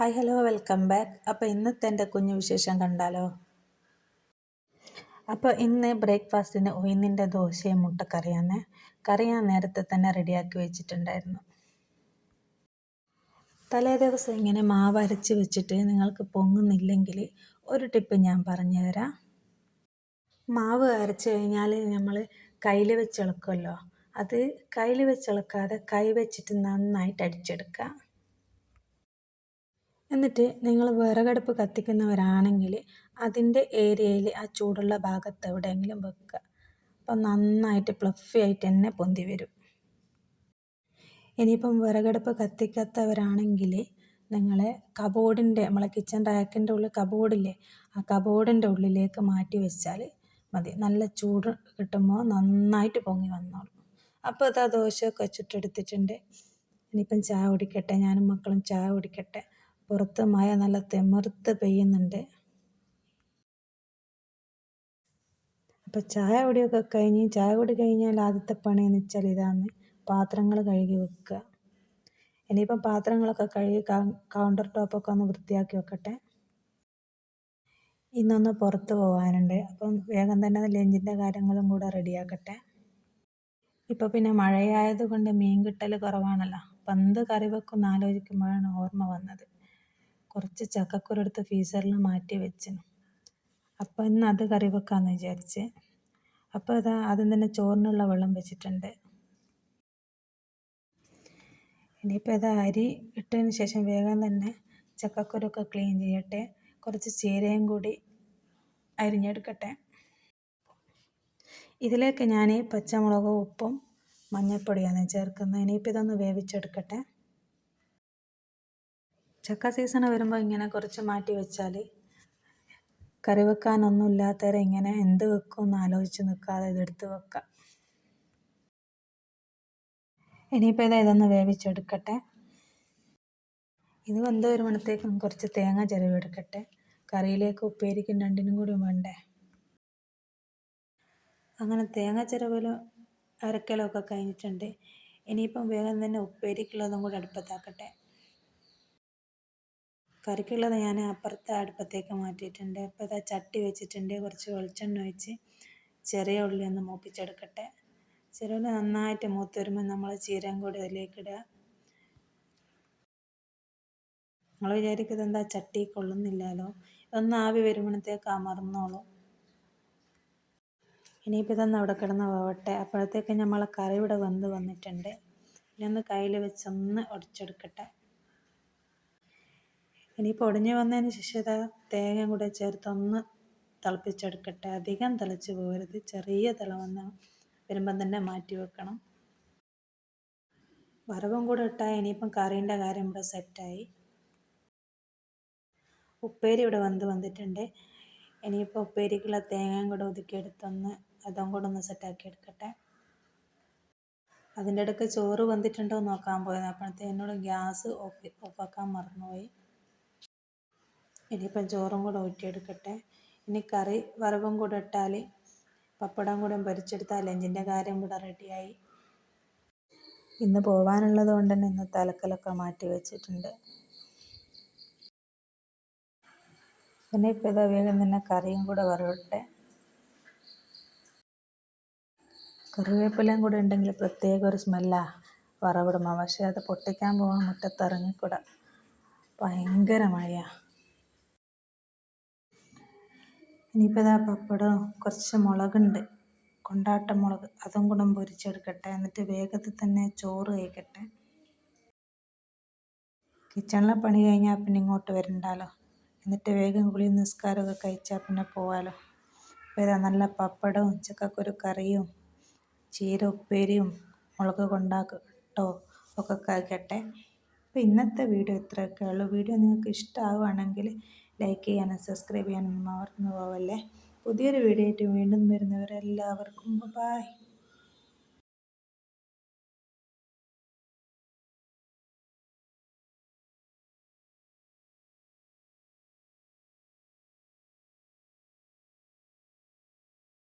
Hi hello welcome back. അപ്പോൾ ഇന്നത്തെ എൻ്റെ കുഞ്ഞു വിശേഷം കണ്ടാലോ? അപ്പോൾ ഇന്ന് ബ്രേക്ക്ഫാസ്റ്റിന് ഉഴുന്നിൻ്റെ ദോശയും മുട്ടക്കറിയാണ്. കറി ഞാൻ നേരത്തെ തന്നെ റെഡിയാക്കി വെച്ചിട്ടുണ്ടായിരുന്നു. തലേ ദിവസം ഇങ്ങനെ മാവ് അരച്ച് വെച്ചിട്ട് നിങ്ങൾക്ക് പൊങ്ങുന്നില്ലെങ്കിൽ ഒരു ടിപ്പ് ഞാൻ പറഞ്ഞു തരാം. മാവ് അരച്ച് കഴിഞ്ഞാൽ നമ്മൾ കയ്യിൽ വെച്ചിളക്കുമല്ലോ, അത് കയ്യിൽ വെച്ചിളക്കാതെ കൈ വെച്ചിട്ട് നന്നായിട്ട് അടിച്ചെടുക്കുക. എന്നിട്ട് നിങ്ങൾ വിറകടുപ്പ് കത്തിക്കുന്നവരാണെങ്കിൽ അതിൻ്റെ ഏരിയയിൽ ആ ചൂടുള്ള ഭാഗത്ത് എവിടെയെങ്കിലും വെക്കുക. അപ്പം നന്നായിട്ട് ഫ്ലഫി ആയിട്ട് തന്നെ പൊന്തി വരും. ഇനിയിപ്പം വിറകടുപ്പ് കത്തിക്കാത്തവരാണെങ്കിൽ നിങ്ങൾ കബോർഡിൻ്റെ നമ്മളെ കിച്ചൺ റാക്കിൻ്റെ ഉള്ളിൽ കബോർഡില്ലേ, ആ കബോർഡിൻ്റെ ഉള്ളിലേക്ക് മാറ്റി വെച്ചാൽ മതി. നല്ല ചൂട് കിട്ടുമ്പോൾ നന്നായിട്ട് പൊങ്ങി വന്നോളും. അപ്പോൾ ഇതാ ദോശയൊക്കെ ചുട്ടെടുത്തിട്ടുണ്ട്. ഇനിയിപ്പം ചായ കുടിക്കട്ടെ, ഞാനും മക്കളും ചായ കുടിക്കട്ടെ. പുറത്ത് മഴ നല്ല തിമിർത്ത് പെയ്യുന്നുണ്ട്. അപ്പോൾ ചായ കുടി കഴിഞ്ഞാൽ ആദ്യത്തെ പണിയെന്ന് വെച്ചാൽ ഇതാണ്, പാത്രങ്ങൾ കഴുകി വെക്കുക. ഇനിയിപ്പം പാത്രങ്ങളൊക്കെ കഴുകി കൗണ്ടർ ടോപ്പൊക്കെ ഒന്ന് വൃത്തിയാക്കി വെക്കട്ടെ. ഇന്നൊന്ന് പുറത്ത് പോകാനുണ്ട്, അപ്പം വേഗം തന്നെ ലഞ്ചിൻ്റെ കാര്യങ്ങളും കൂടെ റെഡിയാക്കട്ടെ. ഇപ്പോൾ പിന്നെ മഴയായതുകൊണ്ട് മീൻ കിട്ടൽ കുറവാണല്ലോ. അപ്പം എന്ത് കറി വെക്കുമെന്ന് ആലോചിക്കുമ്പോഴാണ് ഓർമ്മ വന്നത്. കുറച്ച് ചക്കക്കുരു എടുത്ത് ഫ്രീസറിൽ മാറ്റി വെച്ചിന്. അപ്പോൾ ഇന്ന് അത് കറി വെക്കാമെന്ന് വിചാരിച്ച്. അപ്പോൾ ഇതാ ആദ്യം തന്നെ ചോറിനുള്ള വെള്ളം വെച്ചിട്ടുണ്ട്. ഇനിയിപ്പോൾ ഇതാ അരി ഇട്ടതിന് ശേഷം വേഗം തന്നെ ചക്കക്കുരൊക്കെ ക്ലീൻ ചെയ്യട്ടെ. കുറച്ച് ചീരയും കൂടി അരിഞ്ഞെടുക്കട്ടെ. ഇതിലേക്ക് ഞാൻ പച്ചമുളകും ഉപ്പും മഞ്ഞൾപ്പൊടിയാണ് ചേർക്കുന്നത്. ഇനിയിപ്പോൾ ഇതൊന്ന് വേവിച്ചെടുക്കട്ടെ. ചക്ക സീസൺ വരുമ്പോൾ ഇങ്ങനെ കുറച്ച് മാറ്റി വെച്ചാൽ കറി വെക്കാനൊന്നും ഇല്ലാത്തവരെ ഇങ്ങനെ എന്ത് വെക്കും എന്ന് ആലോചിച്ച് നിൽക്കാതെ ഇതെടുത്ത് വെക്കാം. ഇനിയിപ്പോൾ ഇതൊന്ന് വേവിച്ചെടുക്കട്ടെ. ഇത് വെന്ത് വരുമ്പോഴത്തേക്കും കുറച്ച് തേങ്ങ ചിരവിയെടുക്കട്ടെ. കറിയിലേക്ക് ഉപ്പേരിക്കും രണ്ടിനും കൂടി വേണ്ടേ. അങ്ങനെ തേങ്ങ ചിരവലും അരക്കലും ഒക്കെ കഴിഞ്ഞിട്ടുണ്ട്. ഇനിയിപ്പം വേഗം തന്നെ ഉപ്പേരിക്കുള്ളതും കൂടി അടുപ്പത്താക്കട്ടെ. കറിക്കുള്ളത് ഞാൻ അപ്പുറത്തെ അടുപ്പത്തേക്ക് മാറ്റിയിട്ടുണ്ട്. അപ്പോൾ ഇതാ ചട്ടി വെച്ചിട്ടുണ്ട്. കുറച്ച് വെളിച്ചെണ്ണ ഒഴിച്ച് ചെറിയ ഉള്ളി ഒന്ന് മൂപ്പിച്ചെടുക്കട്ടെ. ചെറിയ ഉള്ളി നന്നായിട്ട് മൂത്ത് വരുമ്പോൾ നമ്മൾ ചീരയും കൂടി അതിലേക്ക് ഇടുക. നിങ്ങൾ വിചാരിക്കുന്നത് എന്താ ചട്ടി കൊള്ളുന്നില്ലല്ലോ, ഒന്ന് ആവി വരുമ്പോഴത്തേക്ക് അമർന്നോളും. ഇനിയിപ്പോൾ ഇതൊന്ന് അവിടെ കിടന്ന് വേവട്ടെ. അപ്പോഴത്തേക്ക് നമ്മളെ കറി ഇവിടെ വെന്ത് വന്നിട്ടുണ്ട്. ഇനി ഒന്ന് കയ്യിൽ വെച്ചൊന്ന് ഉടച്ചെടുക്കട്ടെ. ഇനിയിപ്പോൾ ഒടിഞ്ഞ് വന്നതിന് ശേഷം ഇതാ തേങ്ങയും കൂടെ ചേർത്തൊന്ന് തിളപ്പിച്ചെടുക്കട്ടെ. അധികം തിളച്ച് പോകരുത്, ചെറിയ തിള വരുമ്പം തന്നെ മാറ്റി വെക്കണം. വറവും കൂടെ ഇട്ടാൽ ഇനിയിപ്പം കറീൻ്റെ കാര്യം ഇവിടെ സെറ്റായി. ഉപ്പേരി ഇവിടെ വന്നിട്ടുണ്ട്. ഇനിയിപ്പോൾ ഉപ്പേരിക്കുള്ള തേങ്ങയും കൂടെ ഒതുക്കിയെടുത്തൊന്ന് അതും കൂടെ ഒന്ന് സെറ്റാക്കി എടുക്കട്ടെ. അതിൻ്റെ ഇടയ്ക്ക് ചോറ് വന്നിട്ടുണ്ടോ എന്ന് നോക്കാൻ പോയത്, അപ്പോഴത്തെ എന്നോട് ഗ്യാസ് ഓഫാക്കാൻ മറന്നുപോയി. ഇനിയിപ്പം ചോറും കൂടെ ഊറ്റിയെടുക്കട്ടെ. ഇനി കറി വറവും കൂടെ ഇട്ടാൽ പപ്പടം കൂടെ പൊരിച്ചെടുത്താൽ ലഞ്ചിൻ്റെ കാര്യം കൂടെ റെഡിയായി. ഇന്ന് പോകാനുള്ളത് കൊണ്ട് തന്നെ ഇന്നത്തെ അലക്കലൊക്കെ മാറ്റി വെച്ചിട്ടുണ്ട്. പിന്നെ ഇപ്പോൾ ഇതാ വേഗം തന്നെ കറിയും കൂടെ വറവട്ടെ. കറിവേപ്പിലയും കൂടെ ഉണ്ടെങ്കിൽ പ്രത്യേക ഒരു സ്മെല്ലാണ് വറവിടുമ്പോൾ. പക്ഷേ അത് പൊട്ടിക്കാൻ പോകാൻ മുറ്റത്ത് ഇറങ്ങിക്കൂടാ, ഭയങ്കര മഴയാണ്. ഇനിയിപ്പോൾ ഇതാ പപ്പടം, കുറച്ച് മുളകുണ്ട്, കൊണ്ടാട്ട മുളക്, അതും കൂടെ പൊരിച്ചെടുക്കട്ടെ. എന്നിട്ട് വേഗത്തിൽ തന്നെ ചോറ് കഴിക്കട്ടെ. കിച്ചണിലെ പണി കഴിഞ്ഞാൽ പിന്നെ ഇങ്ങോട്ട് വരണ്ടല്ലോ. എന്നിട്ട് വേഗം കുളി നിസ്കാരമൊക്കെ കഴിച്ചാൽ പിന്നെ പോവാലോ. അപ്പോൾ ഇതാ നല്ല പപ്പടവും ചക്കക്കുരു കറിയും ചീര ഉപ്പേരിയും മുളക് കൊണ്ടാട്ടോ ഒക്കെ കഴിക്കട്ടെ. അപ്പോൾ ഇന്നത്തെ വീഡിയോ ഇത്രയൊക്കെ ഉള്ളൂ. വീഡിയോ നിങ്ങൾക്ക് ഇഷ്ടമാവുകയാണെങ്കിൽ ലൈക്ക് ചെയ്യാനും സബ്സ്ക്രൈബ് ചെയ്യാനും മറന്നു പോവല്ലേ. പുതിയൊരു വീഡിയോ ആയിട്ട് വീണ്ടും വരുന്നവരെല്ലാവർക്കും ബൈ.